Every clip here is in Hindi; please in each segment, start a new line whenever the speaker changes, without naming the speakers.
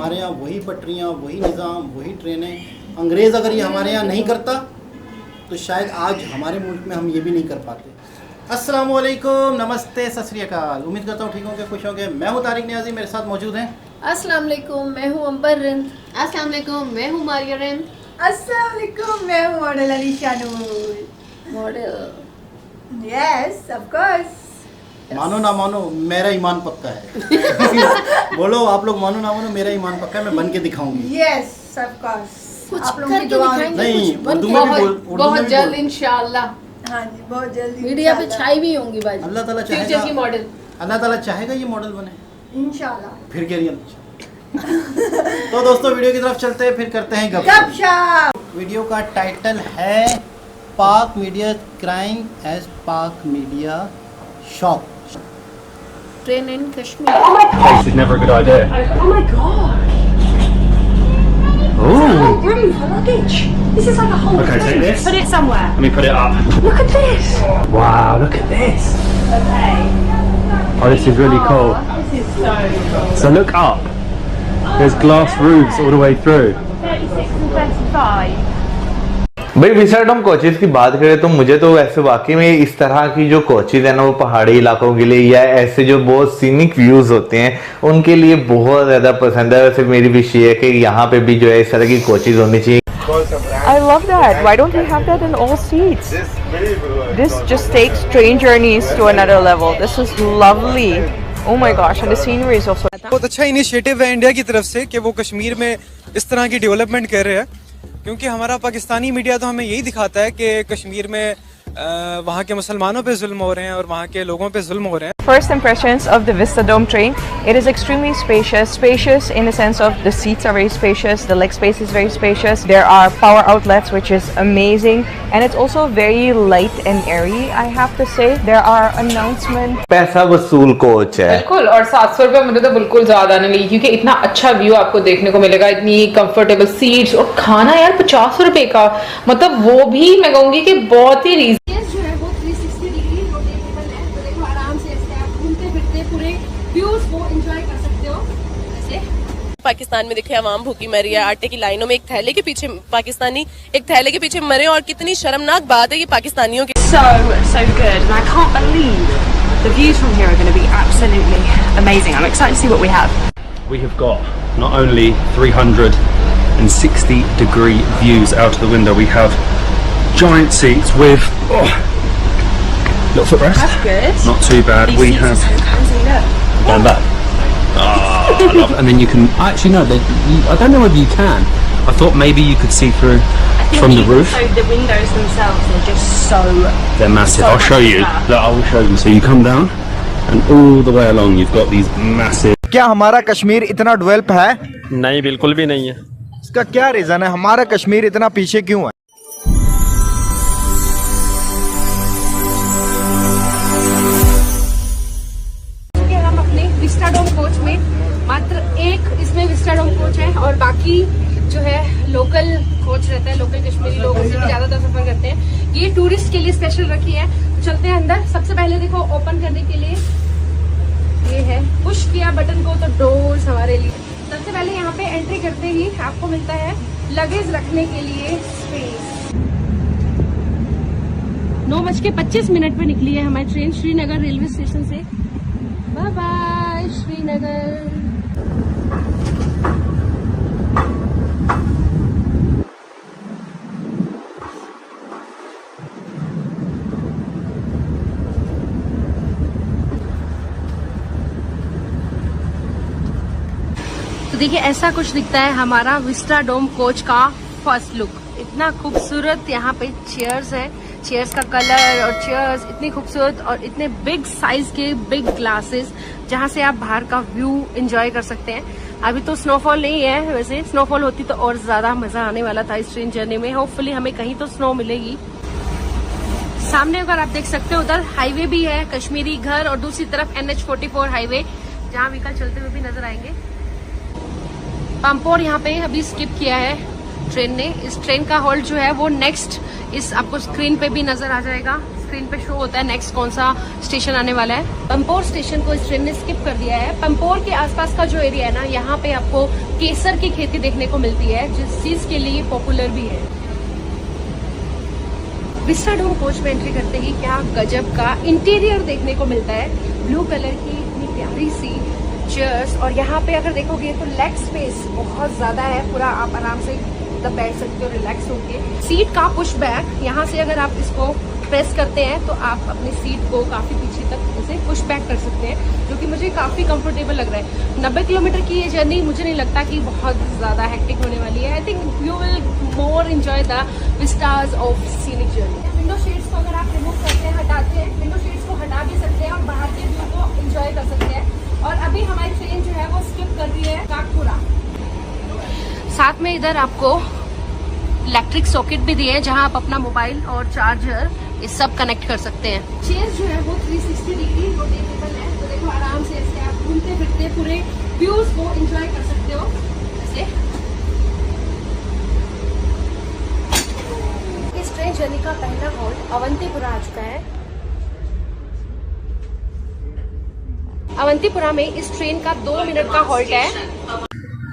हमारे यहाँ वही पटरियाँ, वही निज़ाम, वही ट्रेनें। अंग्रेज़ अगर ये हमारे यहाँ नहीं करता तो शायद आज हमारे मुल्क में हम ये भी नहीं कर पाते। अस्सलामु अलैकुम, नमस्ते, सत श्री अकाल। उम्मीद करता हूँ ठीक होंगे, खुश होंगे। मैं हूँ तारिक नियाज़ी, मेरे साथ मौजूद हैं।
अस्सलाम वालेकुम, मैं हूँ अंबर रिंद।
अस्सलाम वालेकुम, मैं हूँ मारिया रिंद।
अस्सलाम वालेकुम, मैं हूँ model Alisha Noor.
Model
yes of course.
मानो ना मानो मेरा ईमान पक्का है। बोलो आप लोग, मानो ना मानो मेरा ईमान पक्का है, मैं बन के दिखाऊंगी।
Yes of course.
कुछ
आप लोगों की
करके
दुआ
दिखाएंगे।
नहीं,
कुछ बन
उर्दू
के।
में भी बोल,
बहुत जल्द इंशाल्लाह
हाँ जी, बहुत जल्दी
मीडिया पे छाई भी होंगी बाजी।
अल्लाह ताला
फ्यूचर की
चाहेगा,
मॉडल।
अल्लाह ताला चाहेगा ये मॉडल बने,
इंशाल्लाह।
फिर के रियल। तो दोस्तों वीडियो की तरफ चलते हैं, फिर करते हैं
गपशप।
वीडियो का टाइटल है पाक मीडिया क्राइम एज पाक media shock.
Train in Kashmir.
This is never a good idea.
Oh my god!
Ooh.
Room for luggage. This is like a whole
Okay,
thing.
take this.
Put it somewhere.
Let me put it up.
Look at this.
Wow, look at this.
Okay.
Oh, this is really cool.
This is so cool.
So look up. There's glass roofs all the way through.
36 and 25.
भाई विशाडोम कोचेज की बात करें तो मुझे तो वैसे वाकई में इस तरह की जो कोचेज है ना, वो पहाड़ी इलाकों के लिए या ऐसे जो बहुत सीनिक व्यूज होते हैं उनके लिए बहुत ज्यादा पसंद है। वैसे मेरी विश ये है कि यहाँ पे भी जो है इस तरह की कोचेज होनी चाहिए।
I love that. Why don't we have that in all seats? This just takes train journeys to another level. This is lovely. Oh my gosh, and the scenery is also.
बहुत अच्छा इनिशिएटिव है इंडिया की तरफ से कि वो कश्मीर में इस तरह की डेवलपमेंट कर रहे हैं, क्योंकि हमारा पाकिस्तानी मीडिया तो हमें यही दिखाता है कि कश्मीर में वहाँ के मुसलमानों पे जुल्म हो रहे हैं और वहाँ के लोगों पे जुल्म हो रहे हैं।
First impressions of the Vistadome train. It is extremely spacious. Spacious in the sense of the seats are very spacious, the leg space is very spacious. There are power outlets, which is amazing, and it's also very light and airy. I have to say, there are announcements.
पैसा वसूल कोच है
बिल्कुल, और 700 रुपये मुझे तो बिल्कुल ज्यादा नहीं लगी, क्योंकि इतना अच्छा व्यू आपको देखने को मिलेगा, इतनी कंफर्टेबल सीट्स और खाना यार 50 रुपए का, मतलब वो भी मैं कहूँगी कि बहुत ही रीजन
जो है वो 360 डिग्री रोटेटेबल है, तो देखो आराम से ऐसे आप घूमते फिरते पूरे व्यूज को एंजॉय कर सकते हो। ऐसे
पाकिस्तान में दिखे आवाम भूखी मर रही है, आटे की लाइनों में एक थैले के पीछे पाकिस्तानी एक थैले के पीछे मरे, और कितनी शर्मनाक बात है कि पाकिस्तानियों की
So good, and I can't believe the views from here are going to be absolutely amazing. I'm excited to see what we have.
We have got not only 360 degree views out of the window, we have giant seats with little footrest.
That's good.
Not too bad.
These
We
seats
have
are so cozy, look.
down back. I love it. And then you can actually no, I don't know whether you can. I thought maybe you could see through
I think
from the
even
roof.
so the windows themselves are just so.
They're massive.
so
I'll show
much
you.
bigger.
Look, I will show you. So you come down, and all the way along, you've got these massive.
क्या हमारा कश्मीर इतना डेवलप है?
नहीं, बिल्कुल भी नहीं है.
इसका क्या रीजन है? हमारा कश्मीर इतना पीछे क्यों है?
हम अपने विस्टाडोम कोच में मात्र एक इसमें विस्टाडोम कोच है, और बाकी जो है लोकल कोच रहता है, लोकल कश्मीरी लोग उससे भी ज्यादातर सफर करते हैं। ये टूरिस्ट के लिए स्पेशल रखी है। तो चलते हैं अंदर। सबसे पहले देखो ओपन करने के लिए ये है, पुश किया बटन को तो डोर्स हमारे लिए। सबसे पहले यहाँ पे एंट्री करते ही आपको मिलता है लगेज रखने के लिए स्पेस। 9:25 पे निकली है हमारी ट्रेन श्रीनगर रेलवे स्टेशन से। Bye bye Srinagar. तो देखिए ऐसा कुछ दिखता है हमारा विस्टाडोम कोच का फर्स्ट लुक। इतना खूबसूरत यहाँ पे चेयर्स है, चेयर्स का कलर और चेयर्स इतनी खूबसूरत, और इतने बिग साइज के बिग ग्लासेस जहाँ से आप बाहर का व्यू एंजॉय कर सकते हैं। अभी तो स्नोफॉल नहीं है, वैसे स्नोफॉल होती तो और ज्यादा मजा आने वाला था इस ट्रेन जर्नी में। होपफुली हमें कहीं तो स्नो मिलेगी। सामने अगर आप देख सकते हो उधर हाईवे भी है, कश्मीरी घर, और दूसरी तरफ NH44 हाईवे जहाँ व्हीकल चलते हुए भी नजर आएंगे। पामपोर यहाँ पे अभी स्किप किया है ट्रेन ने। इस ट्रेन का हॉल्ट जो है वो नेक्स्ट इस आपको स्क्रीन पे भी नजर आ जाएगा। स्क्रीन पे शो होता है नेक्स्ट कौन सा स्टेशन आने वाला है। पंपोर स्टेशन को इस ट्रेन ने स्किप कर दिया है। पंपोर के आसपास का जो एरिया है ना, यहाँ पे आपको केसर की खेती देखने को मिलती है, जिस चीज के लिए पॉपुलर भी है। विस्टाडोम कोच में एंट्री करते ही क्या गजब का इंटीरियर देखने को मिलता है। ब्लू कलर की इतनी प्यारी सी चेयर्स, और यहाँ पे अगर देखोगे तो लेग स्पेस बहुत ज्यादा है, पूरा आप आराम से बैठ सकते हो रिलैक्स होके। सीट का पुश बैक, यहाँ से अगर आप इसको प्रेस करते हैं तो आप अपनी सीट को काफी पीछे तक इसे पुश बैक कर सकते हैं, जो कि मुझे काफी कंफर्टेबल लग रहा है। 90 किलोमीटर की ये जर्नी मुझे नहीं लगता कि बहुत ज्यादा हेक्टिक होने वाली है। I think you will more enjoy the Vistas of scenic journey. Window shades को अगर आप रिमूव करते हैं, हटाते हैं, विंडो शेड्स को हटा भी सकते हैं और बाहर के व्यू को एंजॉय कर सकते हैं। और अभी हमारी ट्रेन जो है वो स्किप कर रही है कागपुरा। साथ में इधर आपको इलेक्ट्रिक सॉकेट भी दिए हैं, जहां आप अपना मोबाइल और चार्जर ये सब कनेक्ट कर सकते हैं। चेयर जो है वो 360 डिग्री रोटेटेबल है, तो देखो आराम से ऐसे आप घूमते फिरते पूरे व्यूज को एंजॉय कर सकते हो। ऐसे इस ट्रेन जर्नी का पहला हॉल्ट अवंतीपुरा आ चुका है। अवंतीपुरा में इस ट्रेन का 2 मिनट का हॉल्ट है।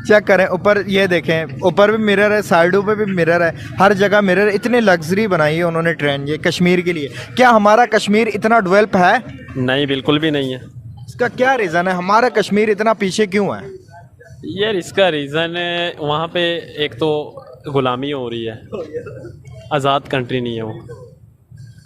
चेक करें ऊपर, ये देखें ऊपर भी मिरर है, साइडों पे भी मिरर है, हर जगह मिरर। इतनी लग्जरी बनाई है उन्होंने ट्रेन ये कश्मीर के लिए। क्या हमारा कश्मीर इतना डेवलप है?
नहीं, बिल्कुल भी नहीं है।
इसका क्या रीज़न है? हमारा कश्मीर इतना पीछे क्यों है?
यार इसका रीज़न है वहाँ पे एक तो गुलामी हो रही है, आज़ाद कंट्री नहीं है वो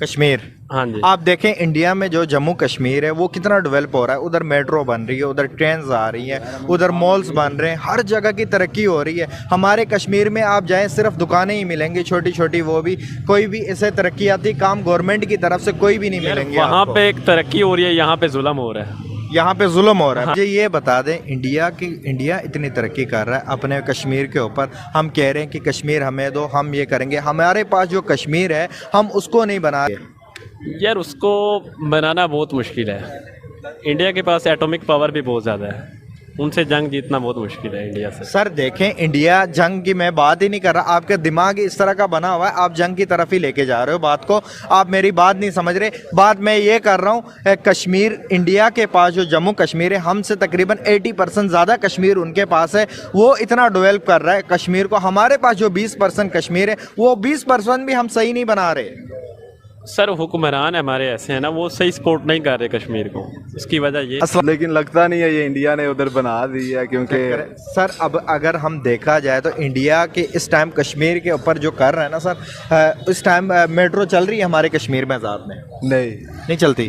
कश्मीर।
हाँ जी।
आप देखें इंडिया में जो जम्मू कश्मीर है वो कितना डेवलप हो रहा है। उधर मेट्रो बन रही है, उधर ट्रेन्स आ रही हैं, उधर मॉल्स बन रहे हैं, हर जगह की तरक्की हो रही है। हमारे कश्मीर में आप जाएं सिर्फ दुकानें ही मिलेंगी छोटी छोटी, वो भी कोई भी ऐसे तरक्याती काम गवर्नमेंट की तरफ से कोई भी नहीं मिलेंगे।
वहाँ पे एक तरक्की हो रही है, यहाँ पे जुल्म हो रहा है।
यहाँ पे जुल्म हो रहा है। मुझे ये बता दें, इंडिया इतनी तरक्की कर रहा है अपने कश्मीर के ऊपर, हम कह रहे हैं कि कश्मीर हमें दो, हम ये करेंगे। हमारे पास जो कश्मीर है हम उसको नहीं बना रहे।
यार उसको बनाना बहुत मुश्किल है। इंडिया के पास एटॉमिक पावर भी बहुत ज़्यादा है, उनसे जंग जीतना बहुत मुश्किल है इंडिया से।
सर देखें, इंडिया जंग की मैं बात ही नहीं कर रहा, आपका दिमाग इस तरह का बना हुआ है, आप जंग की तरफ ही लेके जा रहे हो बात को। आप मेरी बात नहीं समझ रहे। बात मैं ये कर रहा हूँ, कश्मीर, इंडिया के पास जो जम्मू कश्मीर है, हमसे तकरीबन 80% ज़्यादा कश्मीर उनके पास है। वो इतना डेवलप कर रहा है कश्मीर को। हमारे पास जो 20% कश्मीर है, वो 20% भी हम सही नहीं बना रहे।
सर हुक्मरान हमारे ऐसे हैं ना, वो सही सपोर्ट नहीं कर रहे कश्मीर को, इसकी वजह ये।
लेकिन लगता नहीं है ये इंडिया ने उधर बना दी है, क्योंकि
सर अब अगर हम देखा जाए तो इंडिया के इस टाइम कश्मीर के ऊपर जो कर रहा है ना सर, इस टाइम मेट्रो चल रही है हमारे कश्मीर में, आजाद में नहीं चलती।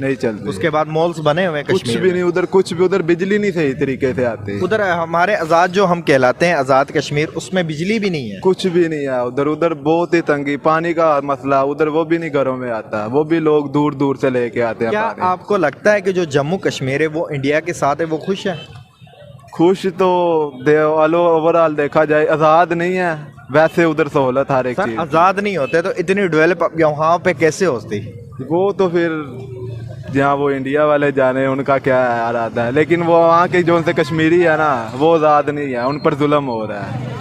उसके बाद मॉल्स बने हुए हैं
कुछ भी नहीं उधर, कुछ भी उधर बिजली नहीं सही तरीके से आती।
उधर हमारे आजाद जो हम कहलाते हैं, आजाद कश्मीर, उसमें बिजली भी नहीं है,
कुछ भी नहीं है उधर बहुत ही तंगी, पानी का मसला उधर, वो भी नहीं घरों में आता, वो भी लोग दूर दूर से लेके आते हैं।
क्या आपको लगता है कि जो जम्मू कश्मीर है वो इंडिया के साथ है, वो खुश है?
खुश तो ओवरऑल देखा जाए आज़ाद नहीं है, वैसे उधर सहूलत हर एक चीज।
आज़ाद नहीं होते तो इतनी डेवलप वहाँ पे कैसे होती?
वो तो फिर जहाँ वो इंडिया वाले जाने उनका क्या इरादा है, लेकिन वो वहाँ के जो उनसे कश्मीरी है ना, वो आज़ाद नहीं है, उन पर जुल्म हो रहा है।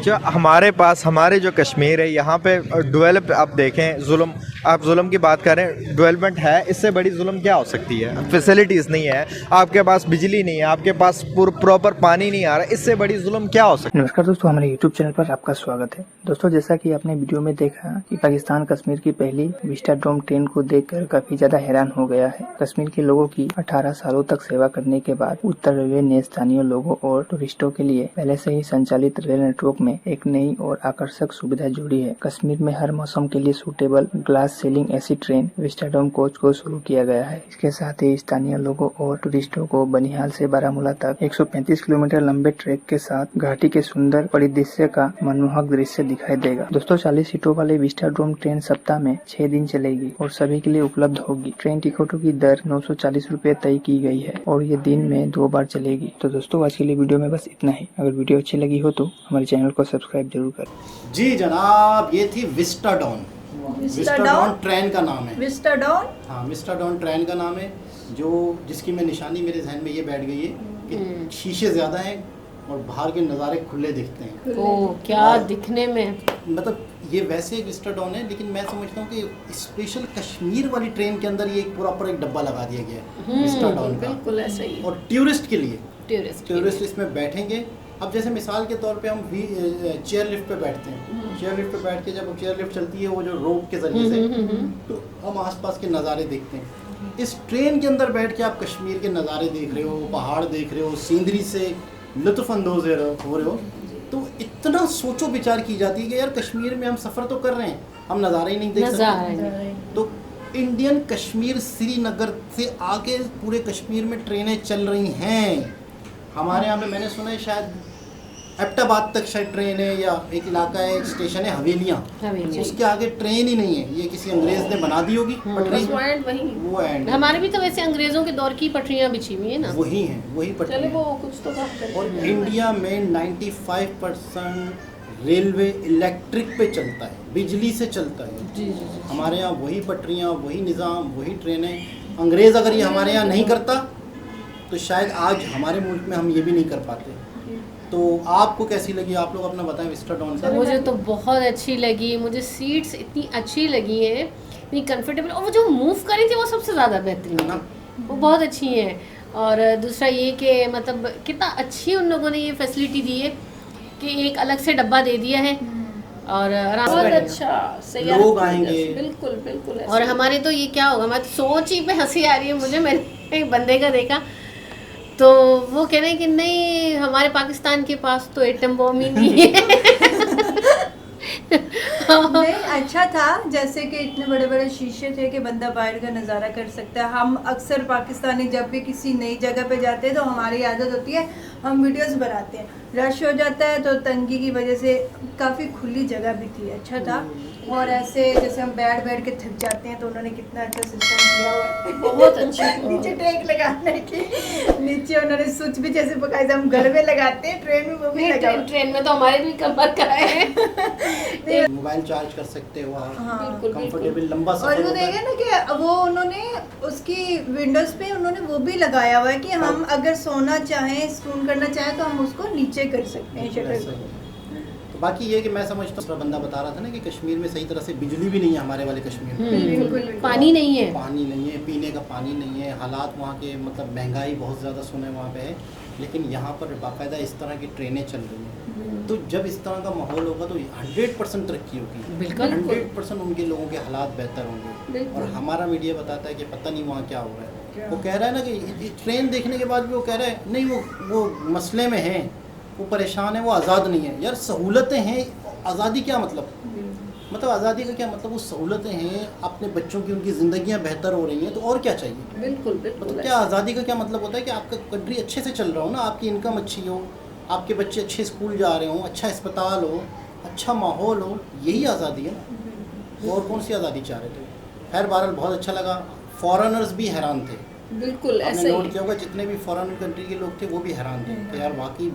जो हमारे पास, हमारे जो कश्मीर है यहाँ पे डेवलप, आप देखें जुल्म, आप जुल्म की बात करें, डेवलपमेंट है, इससे बड़ी जुल्म क्या हो सकती है? फैसिलिटीज़ नहीं है, आपके पास बिजली नहीं है, आपके पास प्रॉपर पानी नहीं आ रहा, इससे बड़ी जुल्म क्या हो सकती है?
नमस्कार दोस्तों, हमारे यूट्यूब चैनल पर आपका स्वागत है। दोस्तों जैसा कि आपने वीडियो में देखा कि पाकिस्तान कश्मीर की पहली विस्टाडोम ट्रेन को देखकर काफी ज्यादा हैरान हो गया है। कश्मीर के लोगों की 18 सालों तक सेवा करने के बाद उत्तर रेलवे ने स्थानीय लोगों और टूरिस्टों के लिए पहले से ही संचालित रेल नेटवर्क में एक नई और आकर्षक सुविधा जोड़ी है। कश्मीर में हर मौसम के लिए suitable glass ceiling AC train vistadome coach को शुरू किया गया है। इसके साथ ही स्थानीय लोगों और टूरिस्टों को बनिहाल से बारामूला तक 135 किलोमीटर लंबे ट्रैक के साथ घाटी के सुंदर परिदृश्य का मनमोहक दृश्य दिखाई देगा। दोस्तों 40 सीटों वाली विस्टाडोम ट्रेन सप्ताह में 6 दिन चलेगी और सभी के लिए उपलब्ध होगी। ट्रेन टिकटों की दर 940 रूपए तय की गई है और ये दिन में 2 बार चलेगी। तो दोस्तों आज के लिए वीडियो में बस इतना ही। अगर वीडियो अच्छी लगी हो तो हमारे चैनल को सब्सक्राइब जरूर करें।
जी जनाब, ये थी विस्टाडोम। विस्टाडोम ट्रेन का नाम है।
विस्टाडोम,
हाँ विस्टाडोम ट्रेन का नाम है, जो जिसकी मैं निशानी मेरे जहन में ये बैठ गई है कि शीशे ज़्यादा हैं और बाहर के नज़ारे खुले दिखते हैं।
ओ क्या दिखने में,
मतलब ये वैसे एक विस्टाडोम है, लेकिन मैं समझता हूँ कि स्पेशल कश्मीर वाली ट्रेन के अंदर ये एक प्रॉपर एक डब्बा लगा दिया गया है विस्टाडोम का,
बिल्कुल ऐसा ही।
और टूरिस्ट के लिए,
टूरिस्ट
इसमें बैठेंगे। अब जैसे मिसाल के तौर पे हम चेयर लिफ्ट पे बैठते हैं, चेयर लिफ्ट पे बैठ के जब चेयर लिफ्ट चलती है वो जो रोप के जरिए से, तो हम आसपास के नज़ारे देखते हैं। इस ट्रेन के अंदर बैठ के आप कश्मीर के नज़ारे देख रहे हो, पहाड़ देख रहे हो, सीनरी से लुत्फ़अंदोज़ हो रहे हो, तो इतना सोचो विचार की जाती है कि यार कश्मीर में हम सफ़र तो कर रहे हैं, हम नज़ारे ही नहीं देख सकते। तो इंडियन कश्मीर श्रीनगर से आगे पूरे कश्मीर में ट्रेनें चल रही हैं। हमारे यहाँ पे मैंने सुना है शायद एबटाबाद तक शायद ट्रेन है, या एक इलाका है, एक स्टेशन है हवेलियाँ, उसके आगे ट्रेन ही नहीं है। ये किसी अंग्रेज ने बना दी होगी पटरी, वो एंड।
हमारे भी तो वैसे अंग्रेजों के दौर की पटरियाँ बिछी हुई है ना,
वही हैं, वही पटरी।
चले वो कुछ तो काम करते हैं।
और इंडिया में 95% रेलवे इलेक्ट्रिक पे चलता है, बिजली से चलता है।
जी।
हमारे यहाँ वही पटरियाँ, वही निज़ाम, वही ट्रेनें। अंग्रेज़ अगर ये हमारे यहाँ नहीं करता तो शायद आज हमारे मुल्क में हम ये भी नहीं कर पाते। तो आपको कैसी लगी, आप लोग अपना बताएं विस्टाडोम का।
मुझे तो बहुत अच्छी लगी, मुझे सीट्स इतनी अच्छी लगी हैं, इतनी कंफर्टेबल, और वो जो मूव करी थी वो सबसे ज़्यादा बेहतरीन है, वो बहुत अच्छी है। और दूसरा ये कि मतलब कितना अच्छी उन लोगों ने ये फैसिलिटी दी है कि एक अलग से डब्बा दे दिया है और आराम से
बहुत अच्छा, सही
लोग आएंगे।
बिल्कुल बिल्कुल।
और हमारे तो ये क्या होगा, मैं सोच ही पे हंसी आ रही है मुझे। मैंने एक बंदे का देखा तो वो कह रहे हैं कि नहीं हमारे पाकिस्तान के पास तो एटम बम ही नहीं है।
नहीं, अच्छा था, जैसे कि इतने बड़े बड़े शीशे थे कि बंदा बाहर का नज़ारा कर सकता है। हम अक्सर पाकिस्तानी जब भी किसी नई जगह पे जाते हैं तो हमारी आदत होती है हम वीडियोस बनाते हैं, रश हो जाता है तो तंगी की वजह से काफ़ी खुली जगह भी थी, अच्छा था। और ऐसे जैसे हम बैठ के थक जाते हैं तो उन्होंने कितना अच्छा सिस्टम किया हुआ है, बहुत अच्छा। नीचे ट्रेक लगाने की, नीचे उन्होंने स्विच भी जैसे बकायदा हम घर में लगाते हैं, ट्रेन में वो भी लगा।
ट्रेन में तो हमारे भी कमर का है।
मोबाइल चार्ज कर सकते हो आप,
हाँ,
कंफर्टेबल लंबा
और
सफर
वो
होता
देखे
है।
ना कि वो उन्होंने उसकी विंडोज पे उन्होंने वो भी लगाया हुआ है कि हम अगर सोना चाहें, स्पून करना चाहें तो हम उसको नीचे कर सकते हैं शटर को।
तो बाकी ये कि मैं समझता हूँ, बंदा बता रहा था ना कि कश्मीर में सही तरह से बिजली भी नहीं है, हमारे वाले कश्मीर में
पानी नहीं है,
पानी नहीं है, पीने का पानी नहीं है। हालात वहाँ के मतलब महंगाई बहुत ज़्यादा सुने वहाँ पे है, लेकिन यहाँ पर बाकायदा इस तरह की ट्रेनें चल रही हैं। तो जब इस तरह का माहौल होगा तो 100% तरक्की होगी, 100% उनके लोगों के हालात बेहतर होंगे। और हमारा मीडिया बताता है कि पता नहीं वहाँ क्या हो रहा है। वो कह रहा है ना कि ट्रेन देखने के बाद भी वो कह रहा है नहीं वो मसले में है, वो परेशान है, वो आज़ाद नहीं है। यार सहूलतें हैं, आज़ादी क्या मतलब आज़ादी का क्या मतलब, वो सहूलतें हैं, अपने बच्चों की उनकी ज़िंदगियां बेहतर हो रही हैं, तो और क्या चाहिए।
बिल्कुल
मतलब क्या आज़ादी का क्या मतलब होता है कि आपका कंट्री अच्छे से चल रहा हो ना, आपकी इनकम अच्छी हो, आपके बच्चे अच्छे स्कूल जा रहे हो, अच्छा अस्पताल हो, अच्छा माहौल हो, यही आज़ादी है ना। और कौन सी आज़ादी चाह रहे थे। खैर बहरहाल बहुत अच्छा लगा। फॉरेनर्स भी हैरान थे,
बिल्कुल
आपने नोट किया होगा, जितने भी फॉरेन कंट्री के लोग थे वो भी हैरान थे कि यार वाकई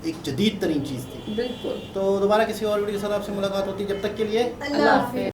एक जदीद तरीन चीज़ थी।
बिल्कुल।
तो दोबारा किसी और वीडियो के साथ आपसे मुलाकात होती है, जब तक के लिए
अल्लाह हाफ़िज़।